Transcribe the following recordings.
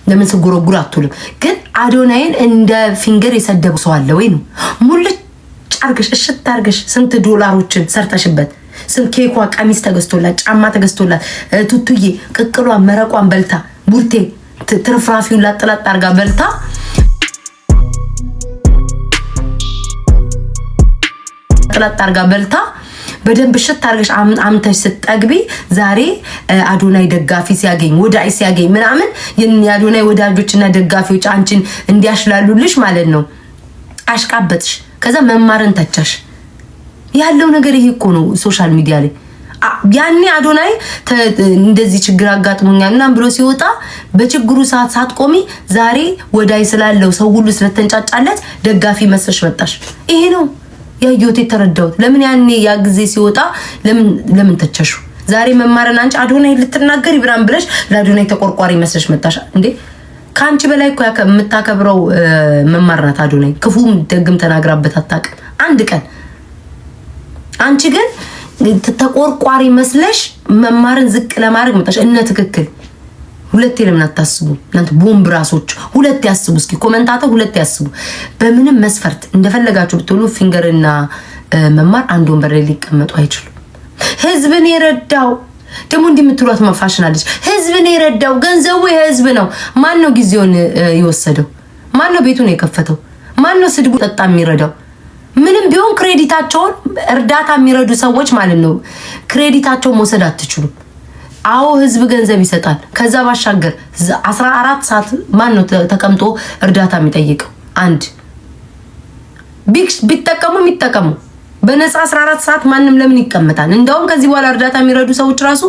ለምን ስጎረጉር አትውልም? ግን አዶናይን እንደ ፊንገር የሰደቡ ሰው አለ ወይ ነው? ሙልጭ አርገሽ እሽት አርገሽ ስንት ዶላሮችን ሰርተሽበት ስንት ኬኳ ቀሚስ ተገዝቶላት ጫማ ተገዝቶላት ቱቱዬ ቅቅሏን መረቋን በልታ ቡርቴ ትርፍራፊውን ላጥላጥ አርጋ በልታ ላጥላጥ አርጋ በልታ በደንብ ሽት አርገሽ አምተሽ ስትጠግቢ ዛሬ አዶናይ ደጋፊ ሲያገኝ ወዳጅ ሲያገኝ ምናምን የአዶናይ ወዳጆችና ደጋፊዎች አንቺን እንዲያሽላሉልሽ ማለት ነው አሽቃበጥሽ። ከዛ መማርን ተቻሽ። ያለው ነገር ይሄ እኮ ነው ሶሻል ሚዲያ ላይ። ያኔ አዶናይ እንደዚህ ችግር አጋጥሞኛል እና ብሎ ሲወጣ በችግሩ ሰዓት ሳትቆሚ ዛሬ ወዳጅ ስላለው ሰው ሁሉ ስለተንጫጫለት ደጋፊ መስለሽ መጣሽ። ይሄ ነው ያየሁት የተረዳሁት። ለምን ያኔ ያ ጊዜ ሲወጣ ለምን ተቸሹ? ዛሬ መማርን አንቺ አዶናይ ልትናገር ይብራን ብለሽ ለአዶናይ ተቆርቋሪ መስለሽ መጣሽ እንዴ? ካንቺ በላይ እኮ የምታከብረው መማር ናት አዶናይ። ክፉም ደግም ተናግራበት አታውቅም አንድ ቀን። አንቺ ግን ተቆርቋሪ መስለሽ መማርን ዝቅ ለማድረግ መጣሽ። እነ ትክክል ሁለቴ ለምን አታስቡ እናንተ ቦምብ ራሶች? ሁለቴ ያስቡ እስኪ ኮሜንታተር፣ ሁለቴ ያስቡ። በምንም መስፈርት እንደፈለጋችሁ ብትሆኑ ፊንገርና መማር አንድ ወንበር ላይ ሊቀመጡ አይችሉም። ህዝብን የረዳው ደግሞ እንደምትሏት ማፋሽናለች። ህዝብን የረዳው ገንዘቡ የህዝብ ነው። ማን ነው ጊዜውን የወሰደው? ማን ነው ቤቱን የከፈተው? ማን ነው ስድቡ ጠጣ የሚረዳው? ምንም ቢሆን ክሬዲታቸውን እርዳታ የሚረዱ ሰዎች ማለት ነው ክሬዲታቸውን መውሰድ አትችሉም። አዎ ህዝብ ገንዘብ ይሰጣል። ከዛ ባሻገር 14 ሰዓት ማን ነው ተቀምጦ እርዳታ የሚጠይቀው? አንድ ቢጠቀሙ የሚጠቀሙ በነፃ 14 ሰዓት ማንም ለምን ይቀመጣል? እንደውም ከዚህ በኋላ እርዳታ የሚረዱ ሰዎች ራሱ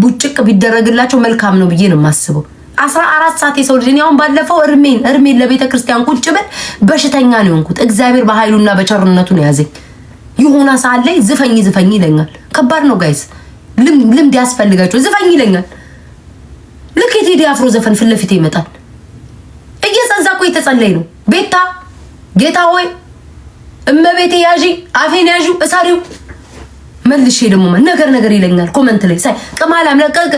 ቡጭቅ ቢደረግላቸው መልካም ነው ብዬ ነው የማስበው። 14 ሰዓት የሰው ልጅ ያውን ባለፈው እርሜን ለቤተ ክርስቲያን ቁጭ ብል በሽተኛ ነው እንኩት እግዚአብሔር በኃይሉና በቸርነቱ ነው ያዘኝ። ይሁና ሰዓት ላይ ዝፈኝ ይለኛል። ከባድ ነው ጋይስ። ልምድ ያስፈልጋቸው። ዝፈኝ ይለኛል። ልክ የቴዲ አፍሮ ዘፈን ፊት ለፊት ይመጣል። እየጸዛቁ የተጸለይ ነው። ቤታ ጌታ ሆይ እመቤቴ ያዢ አፌን ያዡ እሳሪው መልሼ ደግሞ ነገር ይለኛል። ኮሜንት ላይ ሳይ ቅማላም ለቀቅ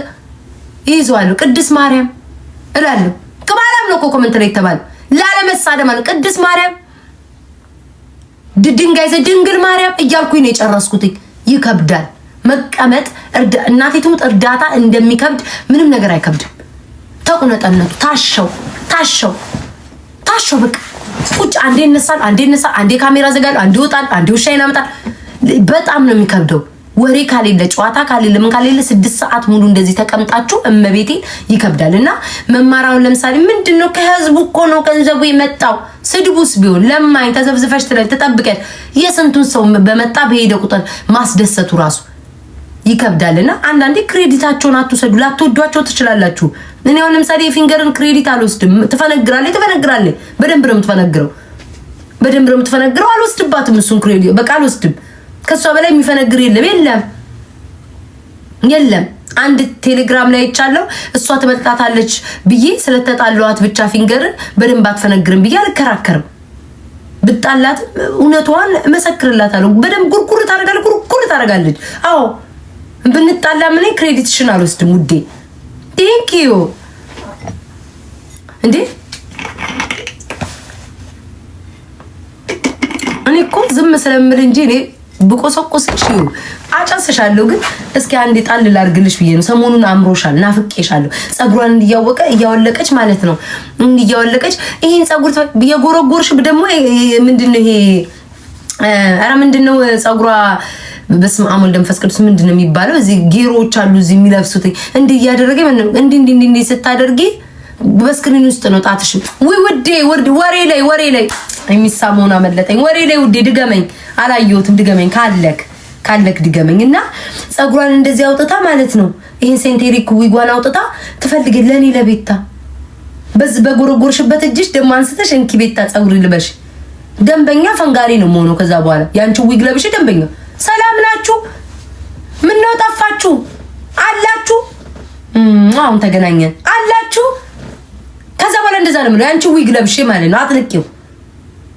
ይይዘዋለሁ። ቅድስ ማርያም እላለሁ። ቅማላም ነው እኮ ኮሜንት ላይ ተባለ። ላለመሳደም አለ ቅድስ ማርያም ድንግል ማርያም እያልኩኝ ነው የጨረስኩት። ይከብዳል መቀመጥ። እናቴ ትሙት እርዳታ እንደሚከብድ ምንም ነገር አይከብድም። ተቁነጠነቱ ታሸው በቃ ቁጭ አንዴ ይነሳል፣ አንዴ ካሜራ ዘጋል፣ አንዴ ይወጣል፣ አንዴ ውሻ ይናመጣል። በጣም ነው የሚከብደው። ወሬ ካሌለ ጨዋታ ካሌለ ምን ካሌለ 6 ሰዓት ሙሉ እንደዚህ ተቀምጣችሁ እመቤቴ ይከብዳልና መማራውን ለምሳሌ ምንድነው ከህዝቡ እኮ ነው ገንዘቡ የመጣው። ስድቡስ ቢሆን ለማኝ ተዘብዝፈሽ ተጠብቀሽ የስንቱን ሰው በመጣ በሄደ ቁጥር ማስደሰቱ ራሱ ይከብዳልና አንዳንዴ ክሬዲታቸውን አትወሰዱ። ላትወዷቸው ትችላላችሁ። እኔ አሁን ለምሳሌ የፊንገርን ክሬዲት አልወስድም። ትፈነግራለች። በደንብ ነው የምትፈነግረው። አልወስድባትም እሱን ክሬዲት በቃ አልወስድም። ከሷ በላይ የሚፈነግር የለም። አንድ ቴሌግራም ላይ ይቻለው እሷ ትበልጣታለች ብዬ ስለተጣሏት ብቻ ፊንገርን በደንብ አትፈነግርም ብዬ አልከራከርም። ብጣላት እውነቷን መሰክርላታለሁ። በደንብ ጉርጉር ታደርጋለች። አዎ ብንጣላ ምን ክሬዲትሽን አልወስድም ውዴ። ቴንክ ዩ እንዴ እኔ እኮ ዝም ስለምል እንጂ እኔ ብቆሰቆስሽ አጫስሻለሁ። ግን እስኪ አንዴ ጣል ላርግልሽ ብዬ ነው። ሰሞኑን አምሮሻል፣ ናፍቄሻለሁ። ጸጉሯን እያወለቀች ማለት ነው እያወለቀች ይሄን ጸጉር የጎረጎርሽ ደግሞ ምንድነው ይሄ? አረ ምንድነው ጸጉሯ? በስመ አብ ወልድ መንፈስ ቅዱስ ምንድነው የሚባለው? እዚህ ጌሮዎች አሉ እዚህ የሚለብሱት እንዲህ እያደረገ እንዲህ ስታደርጊ በስክሪን ውስጥ ነው ጣትሽ። ወይ ውዴ ወሬ ላይ የሚሳመውን አመለጠኝ። ወሬ ላይ ውዴ ድገመኝ። አላየሁትም። ድገመኝ ካለክ ድገመኝ። እና ጸጉሯን እንደዚህ አውጥታ ማለት ነው ይሄ ሴንቴሪክ ዊጓን አውጥታ ትፈልግ ለኔ ለቤታ በጎረጎርሽበት እጅሽ ደም አንስተሽ እንኪ ቤታ ጸጉር ልበሽ። ደንበኛ ፈንጋሪ ነው የምሆነው ከዛ በኋላ ያንቺ ዊግ ለብሽ ደንበኛ። ሰላም ናችሁ? ምን ነው ጠፋችሁ? አላችሁ? አሁን ተገናኘን አላችሁ? ከዛ በኋላ እንደዛ ነው ያንቺ ዊግ ለብሽ ማለት ነው። አጥልቂው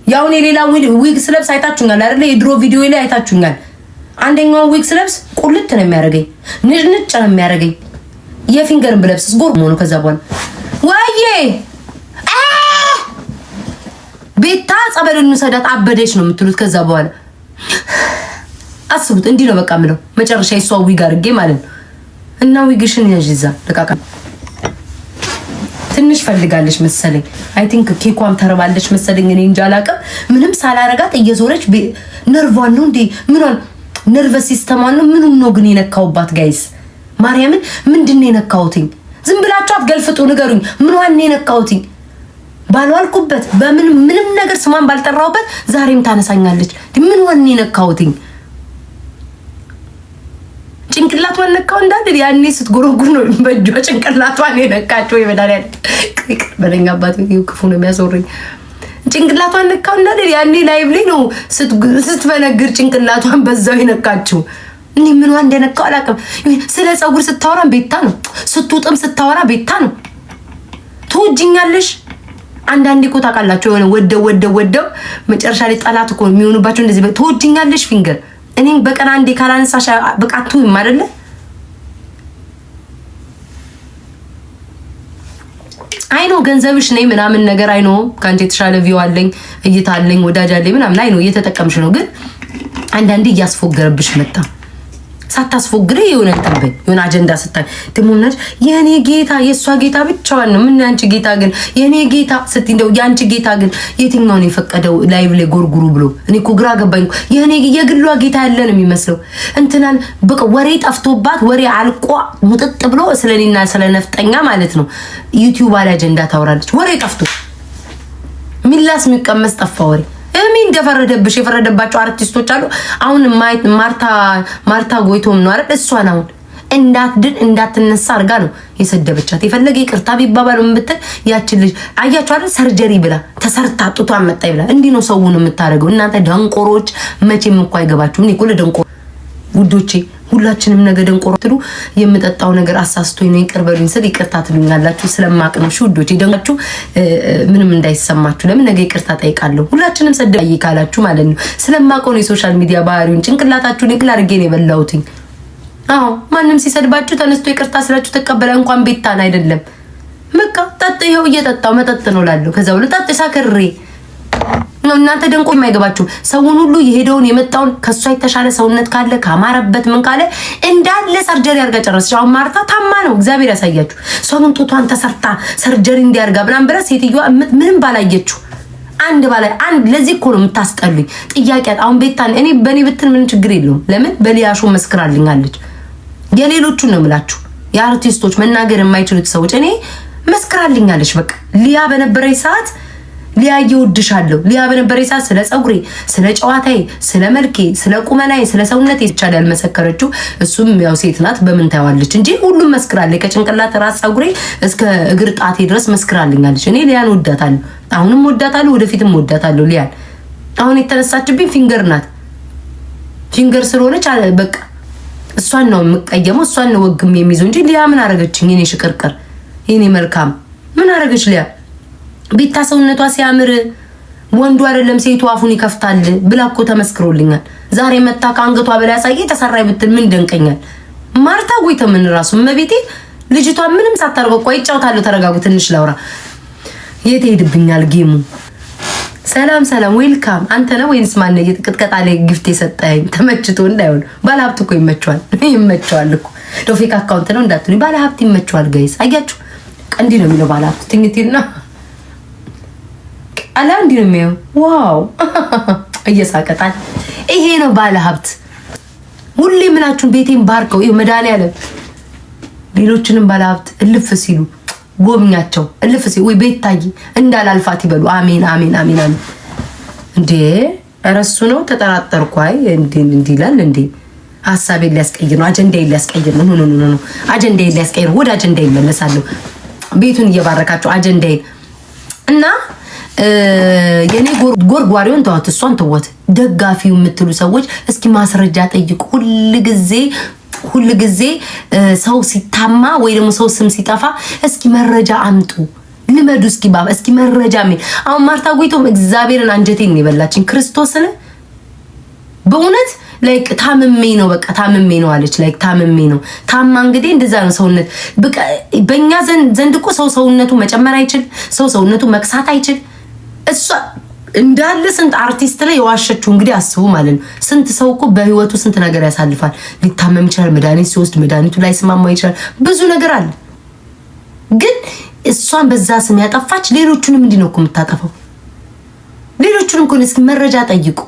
ያው እኔ ሌላ ዊግ ስለብስ አይታችሁኛል አይደል? የድሮ ቪዲዮ ላይ አይታችሁኛል። አንደኛው ዊግ ስለብስ ቁልት ነው የሚያደርገኝ፣ ንጭ ነው የሚያደርገኝ። የፊንገርን ብለብስ ጎርሞ ነው ከዛ በኋላ ወይዬ ቤታ ጸበልን ሰዳት አበደች ነው የምትሉት። ከዛ በኋላ አስቡት። እንዲህ ነው በቃ ምለው መጨረሻ ይሷው ዊግ አድርጌ ማለት ነው። እና ዊግሽን ያዥዛ ለቃቃ ትንሽ ፈልጋለች መሰለኝ። አይ ቲንክ ኬኳም ተርባለች መሰለኝ። እኔ እንጃ አላውቅም። ምንም ሳላረጋት እየዞረች ነርቫን ነው እንዴ ምኗን ነርቨስ ሲስተማን ነው ምኑን ነው ግን የነካውባት? ጋይስ ማርያምን ምንድን ነው የነካውትኝ? ዝም ብላችሁ አትገልፍጡ፣ ንገሩኝ። ምኗን ነው የነካውትኝ? ባልዋልኩበት ምንም ነገር ስሟን ባልጠራውበት ዛሬም ታነሳኛለች። ምኗን ነው የነካውትኝ? ጭንቅላቷን ነካው እንዳል ያኔ ስትጎረጉር ነው በእጇ ጭንቅላቷን የነካቸው። ይበላል በለኛ አባት ክፉ ነው የሚያስወርኝ። ጭንቅላቷን ነካው እንዳል ያኔ ላይቭ ላይ ነው ስትፈነግር ጭንቅላቷን በዛው የነካችው። እኔ ምኗን እንደነካው አላውቅም። ስለ ፀጉር ስታወራ ቤታ ነው፣ ስትውጥም ስታወራ ቤታ ነው። ትወጂኛለሽ አንዳንዴ እኮ ታውቃላችሁ የሆነ ወደው መጨረሻ ላይ ጠላት እኮ የሚሆኑባቸው እንደዚህ ትወጂኛለሽ ፊንገር እኔ በቀን አንዴ ካላነሳሽ በቃ አትውይም አይደለ? አይኖ ገንዘብሽ ነኝ ምናምን ነገር አይኖ ካንቺ የተሻለ ቪው አለኝ እይታ አለኝ ወዳጅ አለኝ ምናምን አይኖ እየተጠቀምሽ ነው። ግን አንዳንዴ እያስፎገረብሽ መጣ። ሳታስፎግሪ የሆነ ተንበይ የሆነ አጀንዳ ስታይ ደሞናች የኔ ጌታ የሷ ጌታ ብቻዋን ነው። ምን ያንቺ ጌታ ግን የኔ ጌታ ስትይ እንደው ያንቺ ጌታ ግን የትኛው ነው የፈቀደው ላይቭ ላይ ጎርጉሩ ብሎ? እኔ እኮ ግራ ገባኝ። የኔ የግሏ ጌታ ያለ ነው የሚመስለው። እንትናን በቃ ወሬ ጠፍቶባት ወሬ አልቆ ሙጥጥ ብሎ ስለኔና ስለነፍጠኛ ማለት ነው ዩቲዩብ ላይ አጀንዳ ታወራለች። ወሬ ጠፍቶ ሚላስ የሚቀመስ ጠፋ ወሬ እሚ እንደፈረደብሽ የፈረደባቸው አርቲስቶች አሉ። አሁን ማርታ ጎይቶም ነው አይደል? እሷን አሁን እንዳትድን እንዳትነሳ አርጋ ነው የሰደበቻት። የፈለገ ይቅርታ ቢባባሉ ምብትል ያችን ልጅ አያችሁ አይደል? ሰርጀሪ ብላ ተሰርታ ጡቷን መጣ ይብላ። እንዲህ ነው ሰውን የምታደርገው። እናንተ ደንቆሮች መቼም እኮ አይገባችሁም። እኔ እኮ ለደንቆሮ ውዶቼ ሁላችንም ነገ ደንቆሮ ትሉ የምጠጣው ነገር አሳስቶኝ ነው ይቅር በሉኝ ስል ይቅርታ ትሉኛላችሁ። ስለማቅ ነው ውዶቼ። ደንጋችሁ ምንም እንዳይሰማችሁ ለምን ነገ ይቅርታ ጠይቃለሁ። ሁላችንም ሰደይ ካላችሁ ማለት ነው ስለማቀው ነው የሶሻል ሚዲያ ባህሪውን ጭንቅላታችሁን ይቅል አድርጌ ነው የበላሁትኝ። አዎ ማንም ሲሰድባችሁ ተነስቶ ይቅርታ ስላችሁ ተቀበለ። እንኳን ቤታን አይደለም በቃ ጠጥ ይኸው እየጠጣው መጠጥ ነው ላለው ከዛ ብሎ ጠጥ ሳከሬ ነው። እናንተ ደንቆ የማይገባችሁ ሰውን ሁሉ የሄደውን የመጣውን ከሷ የተሻለ ሰውነት ካለ ካማረበት ምን ካለ እንዳለ ሰርጀሪ አርጋ ጨረሰች። አሁን ማርታ ታማ ነው እግዚአብሔር ያሳያችሁ። ሰውን ጡቷን ተሰርታ ሰርጀሪ እንዲያርጋ ምናምን ብላ ሴትዮዋ ምንም ባላየችው አንድ ለዚህ እኮ ነው የምታስጠሉኝ። ጥያቄ አሁን ቤታን እኔ በኔ ብትን ምን ችግር የለውም። ለምን በሊያሾ መስክራልኛለች። የሌሎቹን ነው የምላችሁ የአርቲስቶች መናገር የማይችሉት ሰዎች እኔ መስክራልኛለች። በቃ ሊያ በነበረኝ ሰዓት ሊያ እየወድሻለሁ ሊያ በነበረ ሰዓት ስለ ፀጉሬ፣ ስለ ጨዋታዬ፣ ስለ መልኬ፣ ስለ ቁመናዬ፣ ስለ ሰውነቴ ይቻል ያልመሰከረችው እሱም ያው ሴት ናት በምን ታያዋለች እንጂ ሁሉም መስክራለች። ከጭንቅላት ራስ ፀጉሬ እስከ እግር ጣቴ ድረስ መስክራልኛለች። እኔ ሊያን ወዳታለሁ፣ አሁንም ወዳታለሁ፣ ወደፊትም ወዳታለሁ። ሊያን አሁን የተነሳችብኝ ፊንገር ናት። ፊንገር ስለሆነች በቃ እሷን ነው የምቀየመው፣ እሷን ነው ወግም የሚይዘው እንጂ ሊያ ምን አረገችኝ? የኔ ሽቅርቅር የኔ መልካም ምን አረገች ሊያ? ቤታ ሰውነቷ ሲያምር ወንዱ አይደለም ሴቱ አፉን ይከፍታል ብላ እኮ ተመስክሮልኛል። ዛሬ መታ ከአንገቷ በላይ ያሳየ ተሰራይ ብትል ምን ደንቀኛል? ማርታ ጎይተ ምን ራሱ መቤቴ ልጅቷ ምንም ሳታርገው ቆይ ጫውታለሁ። ተረጋጉ ትንሽ ላውራ። የት ሄድብኛል ጌሙ? ሰላም ዌልካም። አንተ ነው ወይንስ ማን የቅጥቀጣ ላይ ጊፍት የሰጠኝ? ተመችቶ እንዳይሆን ባለሀብት እኮ ይመቸዋል እኮ ዶፌክ አካውንት ነው እንዳትሉኝ። ባለሀብት ይመቸዋል ጋይስ። አያችሁ እንዲህ ነው የሚለው ባለሀብት ትንግቲና አላ እንዲህ ነው የሚለው። ዋው እየሳቀጣል። ይሄ ነው ባለሀብት። ሁሌ ምናችሁን ቤቴን ባርከው ይሄ መድኃኒዓለም ሌሎችንም ባለሀብት እልፍ ሲሉ ጎብኛቸው። እልፍ ሲሉ ወይ ቤታይ እንዳላልፋት ይበሉ። አሜን አሜን አሜን አሜን። እንዴ እረሱ ነው ተጠራጠርኩ። አይ እንዴ ይላል እንዴ ሐሳቤን ሊያስቀይር ነው። አጀንዳዬን ሊያስቀይር ነው። ኖ አጀንዳዬን ሊያስቀይር ወደ አጀንዳዬ እመለሳለሁ። ቤቱን እየባረካቸው አጀንዳዬን እና የኔ ጎርጓሪውን ተዋት፣ እሷን ተዋት። ደጋፊው የምትሉ ሰዎች እስኪ ማስረጃ ጠይቁ። ሁሉ ጊዜ ሰው ሲታማ ወይ ደግሞ ሰው ስም ሲጠፋ እስኪ መረጃ አምጡ። ልመዱ እስኪ መረጃ አሁን ማርታ ጎይቶም እግዚአብሔርን አንጀቴን ነው የበላችኝ። ክርስቶስን በእውነት ላይክ ታምሜ ነው በቃ ታምሜ ነው አለች። ላይክ ታምሜ ነው ታማ እንግዲህ እንደዛ ነው ሰውነት በቃ በእኛ ዘንድ እኮ ሰውነቱ መጨመር አይችል፣ ሰውነቱ መክሳት አይችል። እሷ እንዳለ ስንት አርቲስት ላይ የዋሸችው እንግዲህ አስቡ ማለት ነው። ስንት ሰው እኮ በህይወቱ ስንት ነገር ያሳልፋል። ሊታመም ይችላል፣ መድኃኒት ሲወስድ መድኃኒቱ ላይ ስማማ ይችላል፣ ብዙ ነገር አለ። ግን እሷን በዛ ስም ያጠፋች ሌሎቹንም እንዲህ ነው እኮ የምታጠፋው። ሌሎቹንም እኮ እስኪ መረጃ ጠይቁ።